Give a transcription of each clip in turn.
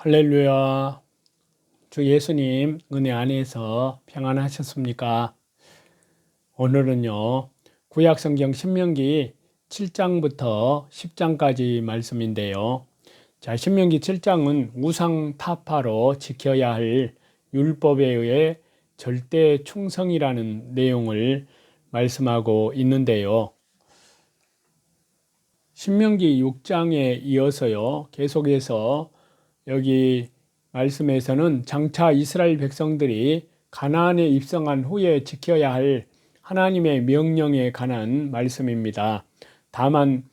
할렐루야. 주 예수님 은혜 안에서 평안하셨습니까? 오늘은요, 구약성경 신명기 7장부터 10장까지 말씀인데요. 자, 신명기 7장은 우상 타파로 지켜야 할 율법에 의해 절대 충성이라는 내용을 말씀하고 있는데요. 신명기 6장에 이어서요, 계속해서 여기 말씀에서는 장차 이스라엘 백성들이 가나안에 입성한 후에 지켜야 할 하나님의 명령에 관한 말씀입니다. 다만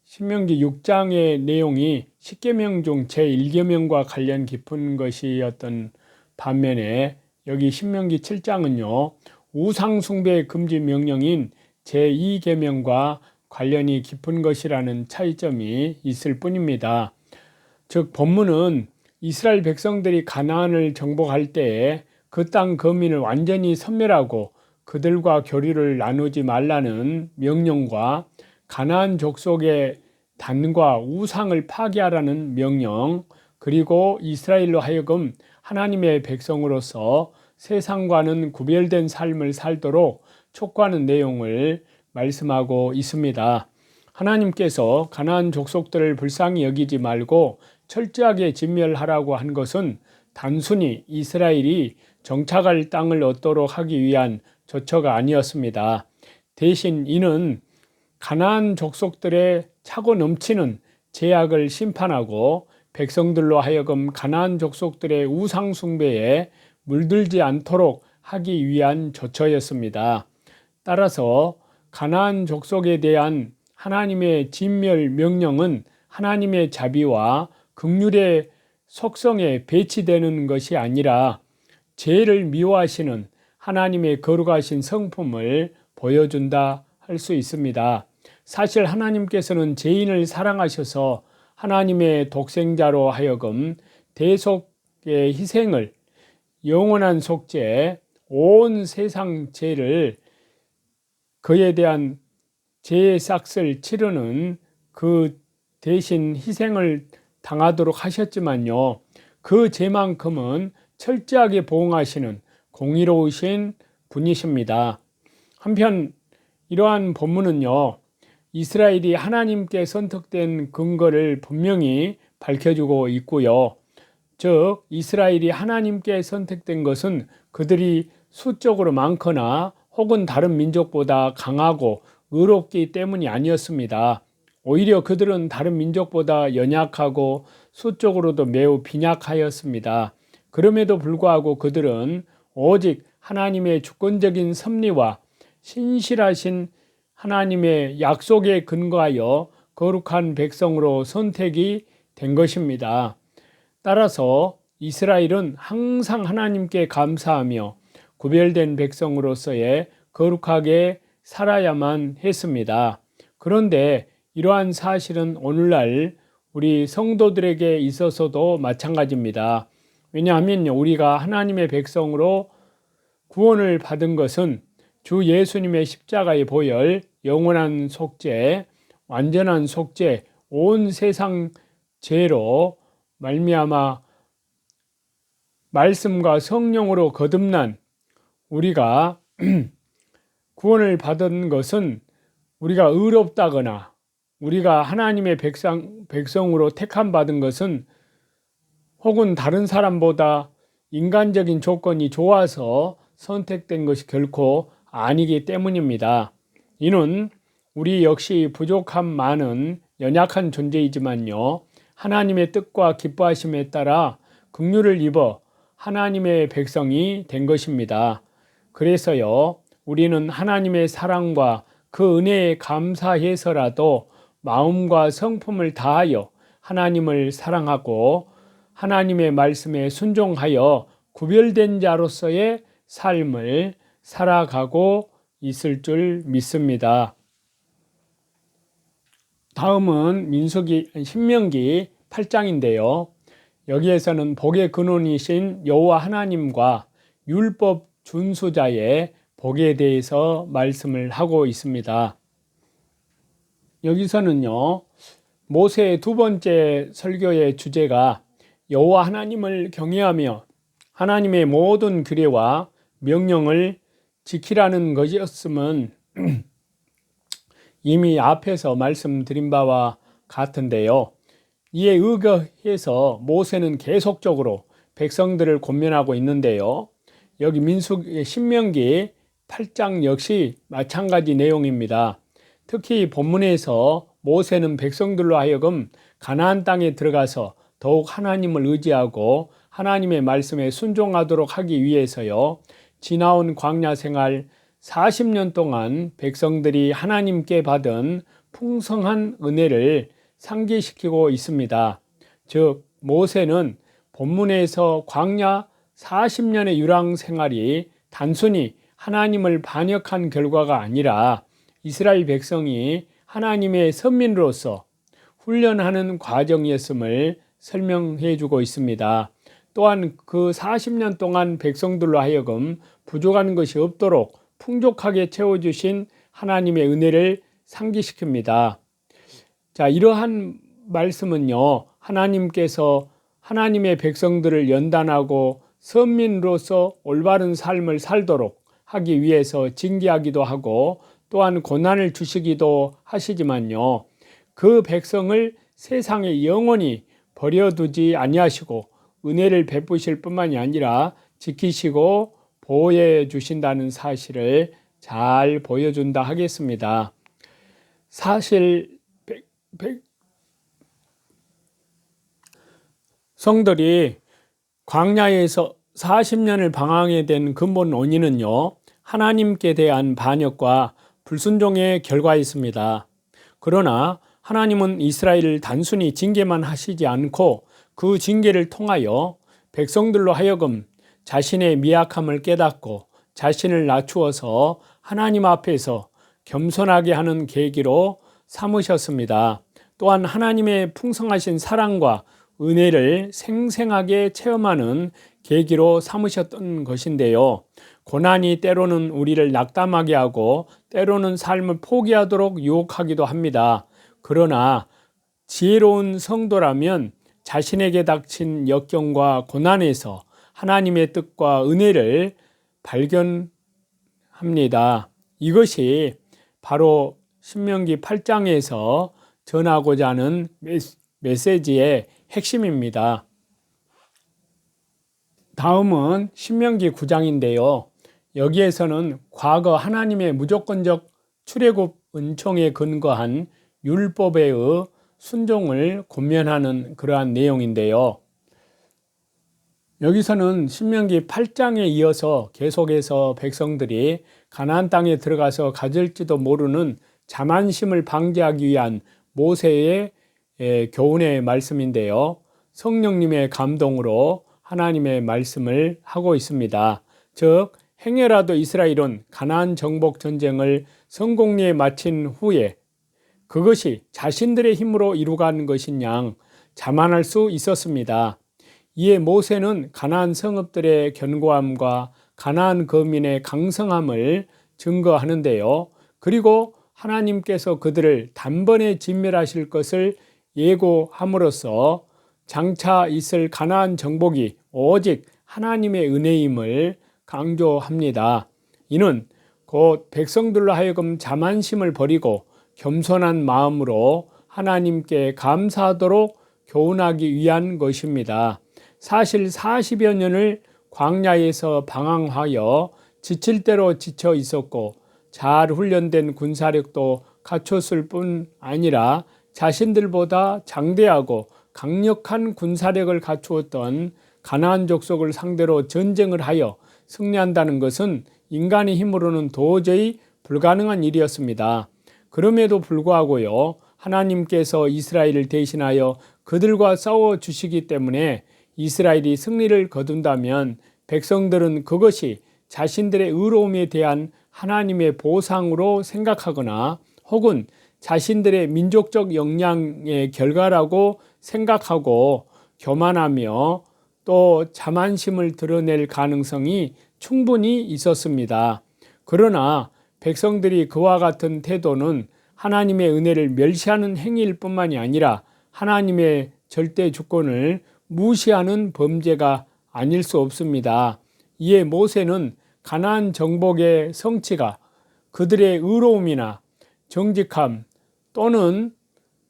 신명기 6장의 내용이 십계명 중 제1계명과 관련 깊은 것이었던 반면에 여기 신명기 7장은요, 우상 숭배 금지 명령인 제2계명과 관련이 깊은 것이라는 차이점이 있을 뿐입니다. 즉 본문은 이스라엘 백성들이 가나안을 정복할 때에 그 땅 거민을 완전히 섬멸하고 그들과 교류를 나누지 말라는 명령과 가나안 족속의 단과 우상을 파괴하라는 명령, 그리고 이스라엘로 하여금 하나님의 백성으로서 세상과는 구별된 삶을 살도록 촉구하는 내용을 말씀하고 있습니다. 하나님께서 가나안 족속들을 불쌍히 여기지 말고 철저하게 진멸하라고 한 것은 단순히 이스라엘이 정착할 땅을 얻도록 하기 위한 조처가 아니었습니다. 대신 이는 가나안 족속들의 차고 넘치는 죄악을 심판하고 백성들로 하여금 가나안 족속들의 우상 숭배에 물들지 않도록 하기 위한 조처였습니다. 따라서 가나안 족속에 대한 하나님의 진멸 명령은 하나님의 자비와 긍휼의 속성에 배치되는 것이 아니라 죄를 미워하시는 하나님의 거룩하신 성품을 보여준다 할 수 있습니다. 사실 하나님께서는 죄인을 사랑하셔서 하나님의 독생자로 하여금 대속의 희생을, 영원한 속죄, 온 세상 죄를, 그에 대한 죄의 싹을 치르는 그 대신 희생을 당하도록 하셨지만요, 그 죄만큼은 철저하게 보응하시는 공의로우신 분이십니다. 한편 이러한 본문은요, 이스라엘이 하나님께 선택된 근거를 분명히 밝혀주고 있고요. 즉 이스라엘이 하나님께 선택된 것은 그들이 수적으로 많거나 혹은 다른 민족보다 강하고 의롭기 때문이 아니었습니다. 오히려 그들은 다른 민족보다 연약하고 수적으로도 매우 빈약하였습니다. 그럼에도 불구하고 그들은 오직 하나님의 주권적인 섭리와 신실하신 하나님의 약속에 근거하여 거룩한 백성으로 선택이 된 것입니다. 따라서 이스라엘은 항상 하나님께 감사하며 구별된 백성으로서의 거룩하게 살아야만 했습니다. 그런데 이러한 사실은 오늘날 우리 성도들에게 있어서도 마찬가지입니다. 왜냐하면 우리가 하나님의 백성으로 구원을 받은 것은 주 예수님의 십자가의 보혈, 영원한 속죄, 완전한 속죄, 온 세상 죄로 말미암아 말씀과 성령으로 거듭난 우리가 구원을 받은 것은 우리가 의롭다거나 우리가 하나님의 백성으로 택함 받은 것은 혹은 다른 사람보다 인간적인 조건이 좋아서 선택된 것이 결코 아니기 때문입니다. 이는 우리 역시 부족함 많은 연약한 존재이지만요, 하나님의 뜻과 기뻐하심에 따라 긍휼을 입어 하나님의 백성이 된 것입니다. 그래서요, 우리는 하나님의 사랑과 그 은혜에 감사해서라도 마음과 성품을 다하여 하나님을 사랑하고 하나님의 말씀에 순종하여 구별된 자로서의 삶을 살아가고 있을 줄 믿습니다. 다음은 신명기 8장인데요. 여기에서는 복의 근원이신 여호와 하나님과 율법 준수자의 복에 대해서 말씀을 하고 있습니다. 여기서는요, 모세의 두 번째 설교의 주제가 여호와 하나님을 경외하며 하나님의 모든 규례와 명령을 지키라는 것이었음은 이미 앞에서 말씀드린 바와 같은데요. 이에 의거해서 모세는 계속적으로 백성들을 권면하고 있는데요. 여기 신명기 8장 역시 마찬가지 내용입니다. 특히 본문에서 모세는 백성들로 하여금 가나안 땅에 들어가서 더욱 하나님을 의지하고 하나님의 말씀에 순종하도록 하기 위해서요. 지나온 광야 생활 40년 동안 백성들이 하나님께 받은 풍성한 은혜를 상기시키고 있습니다. 즉 모세는 본문에서 광야 40년의 유랑 생활이 단순히 하나님을 반역한 결과가 아니라 이스라엘 백성이 하나님의 선민으로서 훈련하는 과정이었음을 설명해 주고 있습니다. 또한 그 40년 동안 백성들로 하여금 부족한 것이 없도록 풍족하게 채워주신 하나님의 은혜를 상기시킵니다. 자, 이러한 말씀은요, 하나님께서 하나님의 백성들을 연단하고 선민으로서 올바른 삶을 살도록 하기 위해서 징계하기도 하고 또한 고난을 주시기도 하시지만요, 그 백성을 세상에 영원히 버려두지 아니하시고 은혜를 베푸실 뿐만이 아니라 지키시고 보호해 주신다는 사실을 잘 보여준다 하겠습니다. 사실 성들이 광야에서 40년을 방황하게 된 근본 원인은요, 하나님께 대한 반역과 불순종의 결과였습니다. 그러나 하나님은 이스라엘을 단순히 징계만 하시지 않고 그 징계를 통하여 백성들로 하여금 자신의 미약함을 깨닫고 자신을 낮추어서 하나님 앞에서 겸손하게 하는 계기로 삼으셨습니다. 또한 하나님의 풍성하신 사랑과 은혜를 생생하게 체험하는 계기로 삼으셨던 것인데요. 고난이 때로는 우리를 낙담하게 하고 때로는 삶을 포기하도록 유혹하기도 합니다. 그러나 지혜로운 성도라면 자신에게 닥친 역경과 고난에서 하나님의 뜻과 은혜를 발견합니다. 이것이 바로 신명기 8장에서 전하고자 하는 메시지의 핵심입니다. 다음은 신명기 9장인데요. 여기에서는 과거 하나님의 무조건적 출애굽 은총에 근거한 율법의 순종을 권면하는 그러한 내용인데요. 여기서는 신명기 8장에 이어서 계속해서 백성들이 가나안 땅에 들어가서 가질지도 모르는 자만심을 방지하기 위한 모세의 교훈의 말씀인데요. 성령님의 감동으로 하나님의 말씀을 하고 있습니다. 즉 행여라도 이스라엘은 가나안 정복 전쟁을 성공리에 마친 후에 그것이 자신들의 힘으로 이루어가는 것인 양 자만할 수 있었습니다. 이에 모세는 가나안 성읍들의 견고함과 가나안 거민의 강성함을 증거하는데요. 그리고 하나님께서 그들을 단번에 진멸하실 것을 예고함으로써 장차 있을 가나안 정복이 오직 하나님의 은혜임을 강조합니다. 이는 곧 백성들로 하여금 자만심을 버리고 겸손한 마음으로 하나님께 감사하도록 교훈하기 위한 것입니다. 사실 40여 년을 광야에서 방황하여 지칠 대로 지쳐 있었고 잘 훈련된 군사력도 갖췄을 뿐 아니라 자신들보다 장대하고 강력한 군사력을 갖추었던 가나안 족속을 상대로 전쟁을 하여 승리한다는 것은 인간의 힘으로는 도저히 불가능한 일이었습니다. 그럼에도 불구하고요, 하나님께서 이스라엘을 대신하여 그들과 싸워 주시기 때문에 이스라엘이 승리를 거둔다면 백성들은 그것이 자신들의 의로움에 대한 하나님의 보상으로 생각하거나 혹은 자신들의 민족적 역량의 결과라고 생각하고 교만하며 또 자만심을 드러낼 가능성이 충분히 있었습니다. 그러나 백성들이 그와 같은 태도는 하나님의 은혜를 멸시하는 행위일 뿐만이 아니라 하나님의 절대 주권을 무시하는 범죄가 아닐 수 없습니다. 이에 모세는 가나안 정복의 성취가 그들의 의로움이나 정직함 또는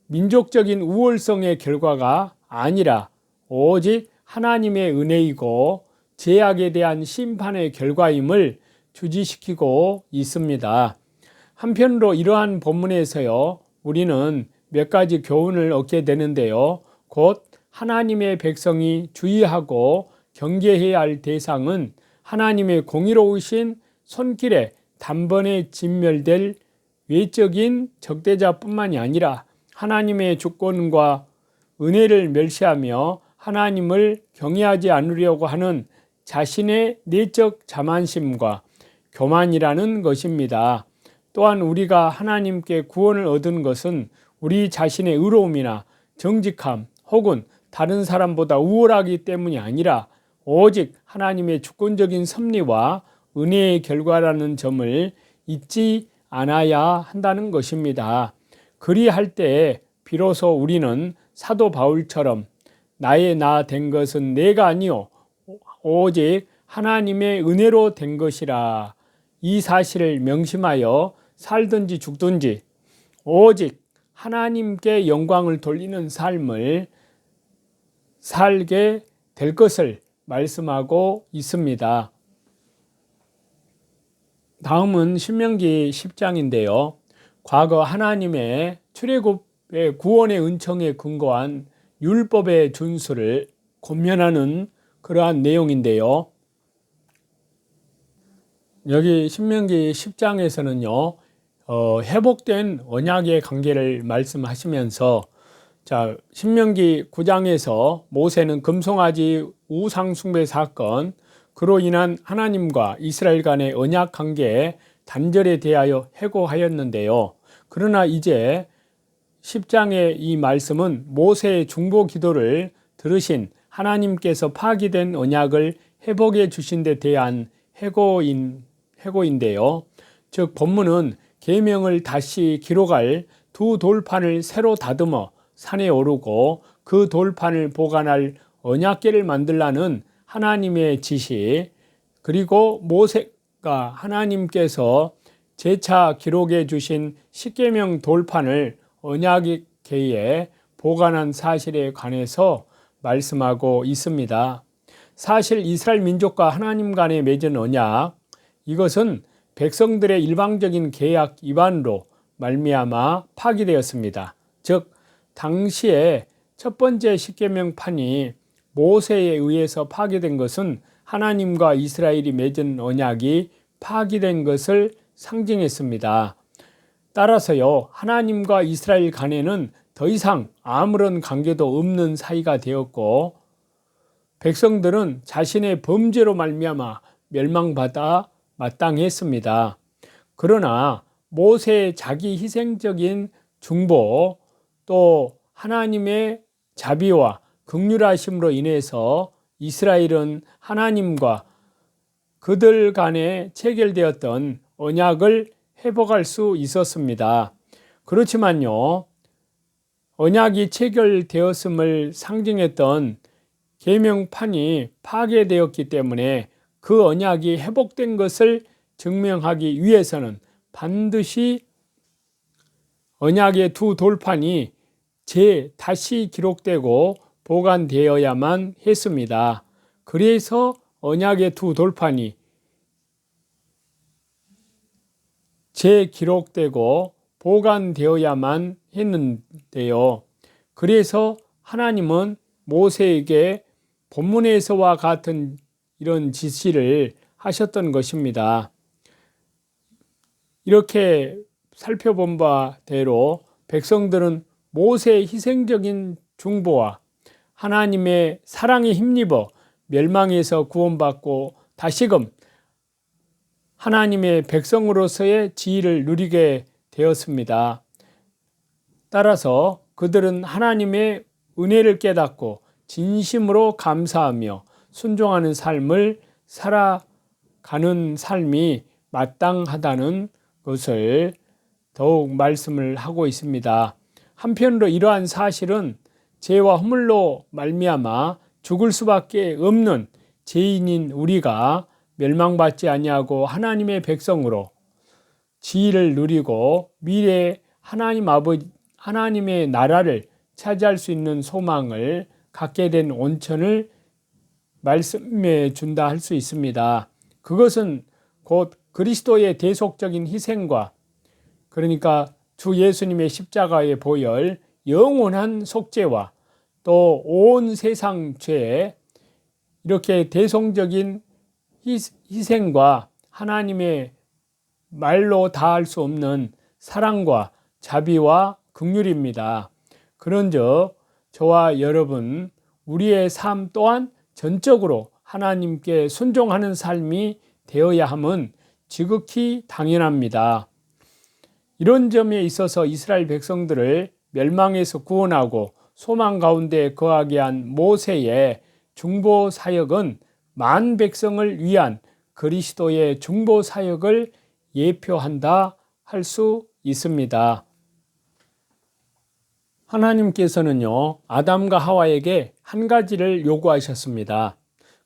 민족적인 우월성의 결과가 아니라 오직 하나님의 은혜이고 죄악에 대한 심판의 결과임을 주지시키고 있습니다. 한편으로 이러한 본문에서요, 우리는 몇 가지 교훈을 얻게 되는데요. 곧 하나님의 백성이 주의하고 경계해야 할 대상은 하나님의 공의로우신 손길에 단번에 진멸될 외적인 적대자뿐만이 아니라 하나님의 주권과 은혜를 멸시하며 하나님을 경외하지 않으려고 하는 자신의 내적 자만심과 교만이라는 것입니다. 또한 우리가 하나님께 구원을 얻은 것은 우리 자신의 의로움이나 정직함 혹은 다른 사람보다 우월하기 때문이 아니라 오직 하나님의 주권적인 섭리와 은혜의 결과라는 점을 잊지 않아야 한다는 것입니다. 그리할 때 비로소 우리는 사도 바울처럼 나의 나 된 것은 내가 아니요 오직 하나님의 은혜로 된 것이라 이 사실을 명심하여 살든지 죽든지 오직 하나님께 영광을 돌리는 삶을 살게 될 것을 말씀하고 있습니다. 다음은 신명기 10장인데요. 과거 하나님의 출애굽의 구원의 은총에 근거한 율법의 준수를 권면하는 그러한 내용인데요. 여기 신명기 10장에서는요. 회복된 언약의 관계를 말씀하시면서 신명기 9장에서 모세는 금송아지 우상 숭배 사건, 그로 인한 하나님과 이스라엘 간의 언약 관계에 단절에 대하여 해고하였는데요. 그러나 이제 10장의 이 말씀은 모세의 중보 기도를 들으신 하나님께서 파기된 언약을 회복해 주신 데 대한 해고인데요. 즉 본문은 계명을 다시 기록할 두 돌판을 새로 다듬어 산에 오르고 그 돌판을 보관할 언약궤를 만들라는 하나님의 지시, 그리고 모세가 하나님께서 재차 기록해 주신 십계명 돌판을 언약궤에 보관한 사실에 관해서 말씀하고 있습니다. 사실 이스라엘 민족과 하나님 간에 맺은 언약, 이것은 백성들의 일방적인 계약 위반으로 말미암아 파기되었습니다. 즉 당시에 첫 번째 십계명판이 모세에 의해서 파기된 것은 하나님과 이스라엘이 맺은 언약이 파기된 것을 상징했습니다. 따라서요, 하나님과 이스라엘 간에는 더 이상 아무런 관계도 없는 사이가 되었고 백성들은 자신의 범죄로 말미암아 멸망받아 마땅했습니다. 그러나 모세의 자기 희생적인 중보, 또 하나님의 자비와 긍휼하심으로 인해서 이스라엘은 하나님과 그들 간에 체결되었던 언약을 회복할 수 있었습니다. 그렇지만요, 언약이 체결되었음을 상징했던 계명판이 파괴되었기 때문에 그 언약이 회복된 것을 증명하기 위해서는 반드시 언약의 두 돌판이 다시 기록되고 보관되어야만 했습니다. 그래서 언약의 두 돌판이 기록되고 보관되어야만 했는데요. 그래서 하나님은 모세에게 본문에서와 같은 이런 지시를 하셨던 것입니다. 이렇게 살펴본 바대로 백성들은 모세의 희생적인 중보와 하나님의 사랑에 힘입어 멸망에서 구원받고 다시금 하나님의 백성으로서의 지위를 누리게 되었습니다. 따라서 그들은 하나님의 은혜를 깨닫고 진심으로 감사하며 순종하는 삶을 살아가는 삶이 마땅하다는 것을 더욱 말씀을 하고 있습니다. 한편으로 이러한 사실은 죄와 허물로 말미암아 죽을 수밖에 없는 죄인인 우리가 멸망받지 아니하고 하나님의 백성으로 지위를 누리고 미래에 하나님의 나라를 차지할 수 있는 소망을 갖게 된 온천을 말씀해 준다 할 수 있습니다. 그것은 곧 그리스도의 대속적인 희생과, 그러니까 주 예수님의 십자가의 보혈, 영원한 속죄와 또 온 세상 죄, 이렇게 대속적인 희생과 하나님의 말로 다할 수 없는 사랑과 자비와 긍휼입니다. 그런즉 저와 여러분, 우리의 삶 또한 전적으로 하나님께 순종하는 삶이 되어야 함은 지극히 당연합니다. 이런 점에 있어서 이스라엘 백성들을 멸망에서 구원하고 소망 가운데 거하게 한 모세의 중보 사역은 만 백성을 위한 그리스도의 중보 사역을 예표한다 할 수 있습니다. 하나님께서는요, 아담과 하와에게 한 가지를 요구하셨습니다.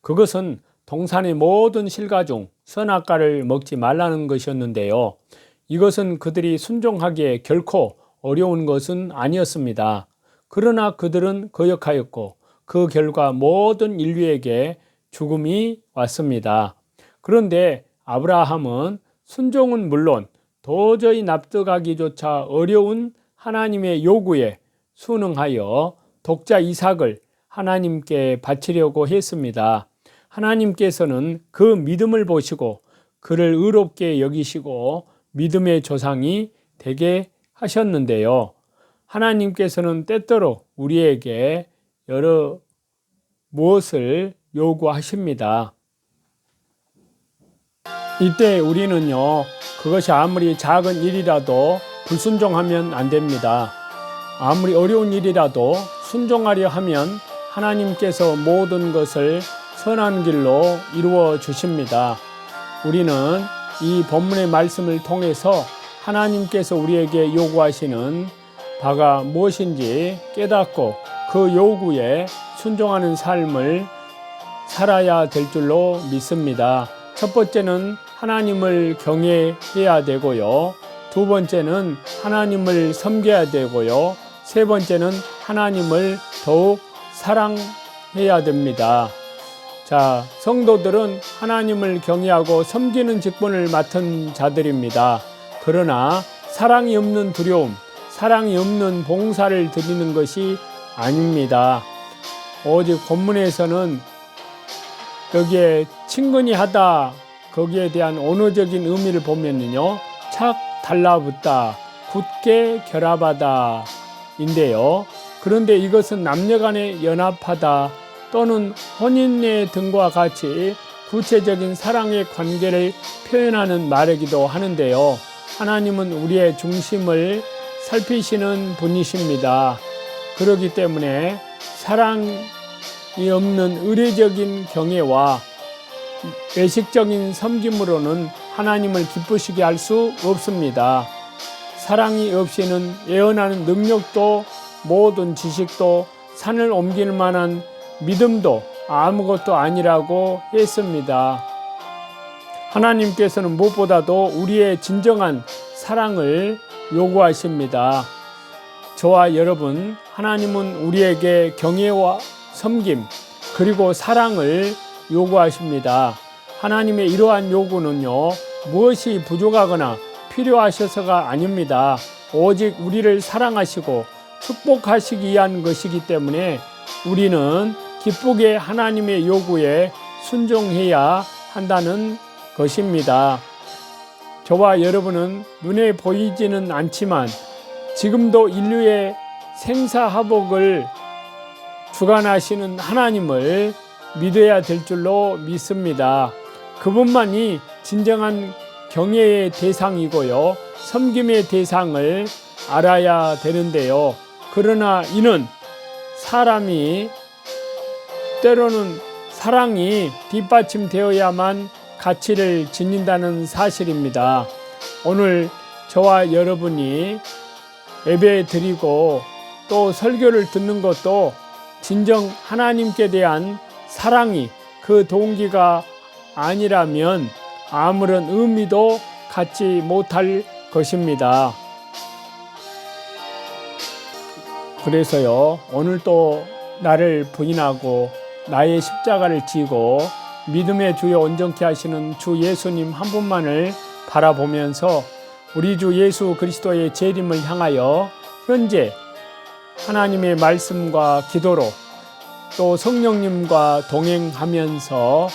그것은 동산의 모든 실과 중 선악과를 먹지 말라는 것이었는데요. 이것은 그들이 순종하기에 결코 어려운 것은 아니었습니다. 그러나 그들은 거역하였고 그 결과 모든 인류에게 죽음이 왔습니다. 그런데 아브라함은 순종은 물론 도저히 납득하기조차 어려운 하나님의 요구에 순응하여 독자 이삭을 하나님께 바치려고 했습니다. 하나님께서는 그 믿음을 보시고 그를 의롭게 여기시고 믿음의 조상이 되게 하셨는데요. 하나님께서는 때때로 우리에게 여러 무엇을 요구하십니다. 이때 우리는요, 그것이 아무리 작은 일이라도 불순종하면 안 됩니다. 아무리 어려운 일이라도 순종하려 하면 하나님께서 모든 것을 선한 길로 이루어 주십니다. 우리는 이 본문의 말씀을 통해서 하나님께서 우리에게 요구하시는 바가 무엇인지 깨닫고 그 요구에 순종하는 삶을 살아야 될 줄로 믿습니다. 첫 번째는 하나님을 경외해야 되고요. 두 번째는 하나님을 섬겨야 되고요. 세 번째는 하나님을 더욱 사랑해야 됩니다. 자, 성도들은 하나님을 경외하고 섬기는 직분을 맡은 자들입니다. 그러나 사랑이 없는 두려움, 사랑이 없는 봉사를 드리는 것이 아닙니다. 오직 본문에서는 여기에 친근히 하다, 거기에 대한 언어적인 의미를 보면요, 착 달라붙다, 굳게 결합하다 인데요. 그런데 이것은 남녀간에 연합하다 또는 혼인의 등과 같이 구체적인 사랑의 관계를 표현하는 말이기도 하는데요. 하나님은 우리의 중심을 살피시는 분이십니다. 그렇기 때문에 사랑이 없는 의례적인 경외와 외식적인 섬김으로는 하나님을 기쁘시게 할 수 없습니다. 사랑이 없이는 예언하는 능력도 모든 지식도 산을 옮길 만한 믿음도 아무것도 아니라고 했습니다. 하나님께서는 무엇보다도 우리의 진정한 사랑을 요구하십니다. 저와 여러분, 하나님은 우리에게 경외와 섬김 그리고 사랑을 요구하십니다. 하나님의 이러한 요구는요, 무엇이 부족하거나 필요하셔서가 아닙니다. 오직 우리를 사랑하시고 축복하시기 위한 것이기 때문에 우리는 기쁘게 하나님의 요구에 순종해야 한다는 것입니다. 저와 여러분은 눈에 보이지는 않지만 지금도 인류의 생사화복을 주관하시는 하나님을 믿어야 될 줄로 믿습니다. 그분만이 진정한 경외의 대상이고요, 섬김의 대상을 알아야 되는데요. 그러나 이는 사람이 때로는 사랑이 뒷받침되어야만 가치를 지닌다는 사실입니다. 오늘 저와 여러분이 예배 드리고 또 설교를 듣는 것도 진정 하나님께 대한 사랑이 그 동기가 아니라면 아무런 의미도 갖지 못할 것입니다. 그래서요, 오늘 또 나를 부인하고 나의 십자가를 지고 믿음의 주여 온전케 하시는 주 예수님 한 분만을 바라보면서 우리 주 예수 그리스도의 재림을 향하여 현재 하나님의 말씀과 기도로 또 성령님과 동행하면서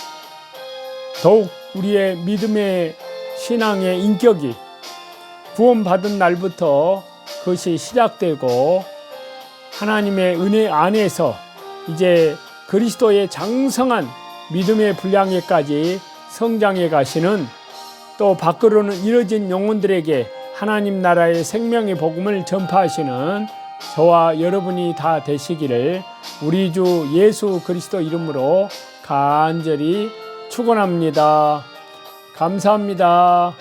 더욱 우리의 믿음의 신앙의 인격이 구원받은 날부터 그것이 시작되고 하나님의 은혜 안에서 이제 그리스도의 장성한 믿음의 분량에까지 성장해 가시는, 또 밖으로는 이뤄진 영혼들에게 하나님 나라의 생명의 복음을 전파하시는 저와 여러분이 다 되시기를 우리 주 예수 그리스도 이름으로 간절히 축원합니다. 감사합니다.